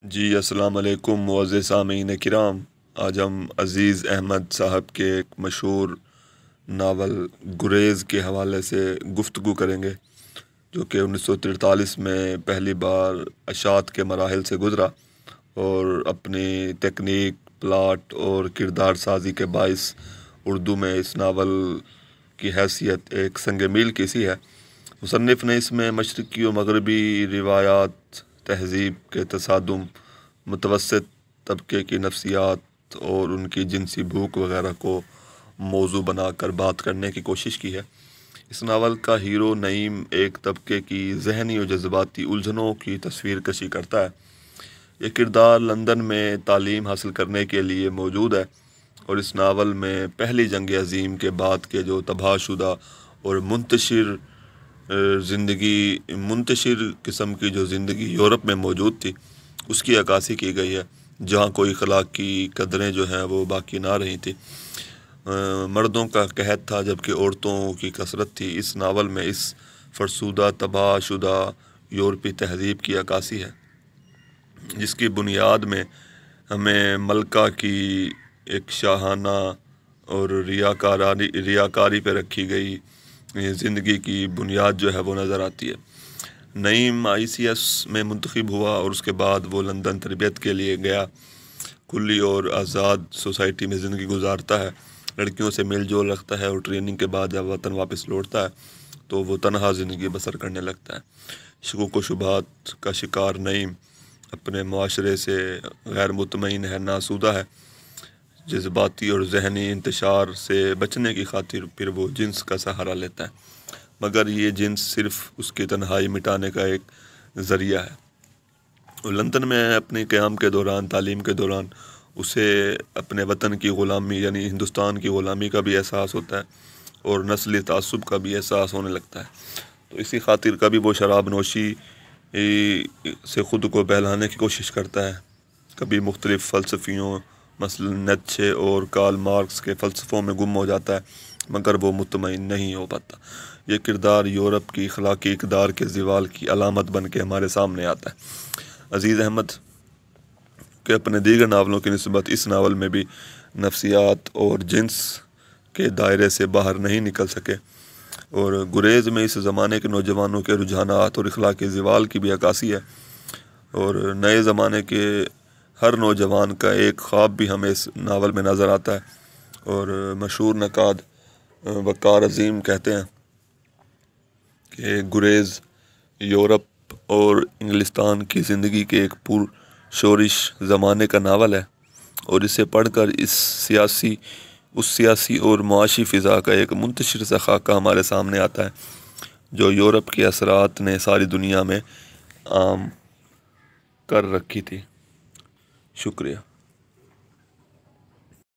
جی السلام علیکم معزز سامعین کرام۔ آج ہم عزیز احمد صاحب کے ایک مشہور ناول گریز کے حوالے سے گفتگو کریں گے، جو کہ 1943 میں پہلی بار اشاعت کے مراحل سے گزرا اور اپنی تکنیک، پلاٹ اور کردار سازی کے باعث اردو میں اس ناول کی حیثیت ایک سنگ میل کی سی ہے۔ مصنف نے اس میں مشرقی و مغربی روایات، تہذیب کے تصادم، متوسط طبقے کی نفسیات اور ان کی جنسی بھوک وغیرہ کو موضوع بنا کر بات کرنے کی کوشش کی ہے۔ اس ناول کا ہیرو نعیم ایک طبقے کی ذہنی و جذباتی الجھنوں کی تصویر کشی کرتا ہے۔ یہ کردار لندن میں تعلیم حاصل کرنے کے لیے موجود ہے اور اس ناول میں پہلی جنگ عظیم کے بعد کے جو تباہ شدہ اور منتشر قسم کی جو زندگی یورپ میں موجود تھی، اس کی عکاسی کی گئی ہے، جہاں کوئی اخلاق کی قدریں جو ہیں وہ باقی نہ رہی تھی۔ مردوں کا قحط تھا جبکہ عورتوں کی کثرت تھی۔ اس ناول میں اس فرسودہ، تباہ شدہ یورپی تہذیب کی عکاسی ہے، جس کی بنیاد میں ہمیں ملکہ کی ایک شاہانہ اور ریاکاری پہ رکھی گئی زندگی کی بنیاد جو ہے وہ نظر آتی ہے۔ نعیم ICS میں منتخب ہوا اور اس کے بعد وہ لندن تربیت کے لیے گیا۔ کھلی اور آزاد سوسائٹی میں زندگی گزارتا ہے، لڑکیوں سے میل جول رکھتا ہے اور ٹریننگ کے بعد جب وطن واپس لوٹتا ہے تو وہ تنہا زندگی بسر کرنے لگتا ہے۔ شکوک و شبہات کا شکار نعیم اپنے معاشرے سے غیر مطمئن ہے، ناسودہ ہے۔ جذباتی اور ذہنی انتشار سے بچنے کی خاطر پھر وہ جنس کا سہارا لیتا ہے، مگر یہ جنس صرف اس کی تنہائی مٹانے کا ایک ذریعہ ہے۔ اور لندن میں اپنے قیام کے دوران، تعلیم کے دوران، اسے اپنے وطن کی غلامی یعنی ہندوستان کی غلامی کا بھی احساس ہوتا ہے اور نسلی تعصب کا بھی احساس ہونے لگتا ہے۔ تو اسی خاطر کبھی وہ شراب نوشی سے خود کو بہلانے کی کوشش کرتا ہے، کبھی مختلف فلسفیوں مثلا نیتشے اور کارل مارکس کے فلسفوں میں گم ہو جاتا ہے، مگر وہ مطمئن نہیں ہو پاتا۔ یہ کردار یورپ کی اخلاقی اقدار کے زوال کی علامت بن کے ہمارے سامنے آتا ہے۔ عزیز احمد کے اپنے دیگر ناولوں کی نسبت اس ناول میں بھی نفسیات اور جنس کے دائرے سے باہر نہیں نکل سکے، اور گریز میں اس زمانے کے نوجوانوں کے رجحانات اور اخلاقی زوال کی بھی عکاسی ہے، اور نئے زمانے کے ہر نوجوان کا ایک خواب بھی ہمیں اس ناول میں نظر آتا ہے۔ اور مشہور نقاد وقار عظیم کہتے ہیں کہ گریز یورپ اور انگلستان کی زندگی کے ایک پر شورش زمانے کا ناول ہے، اور اسے پڑھ کر اس سیاسی اور معاشی فضا کا ایک منتشر سا خاکہ ہمارے سامنے آتا ہے، جو یورپ کے اثرات نے ساری دنیا میں عام کر رکھی تھی۔ شکریہ۔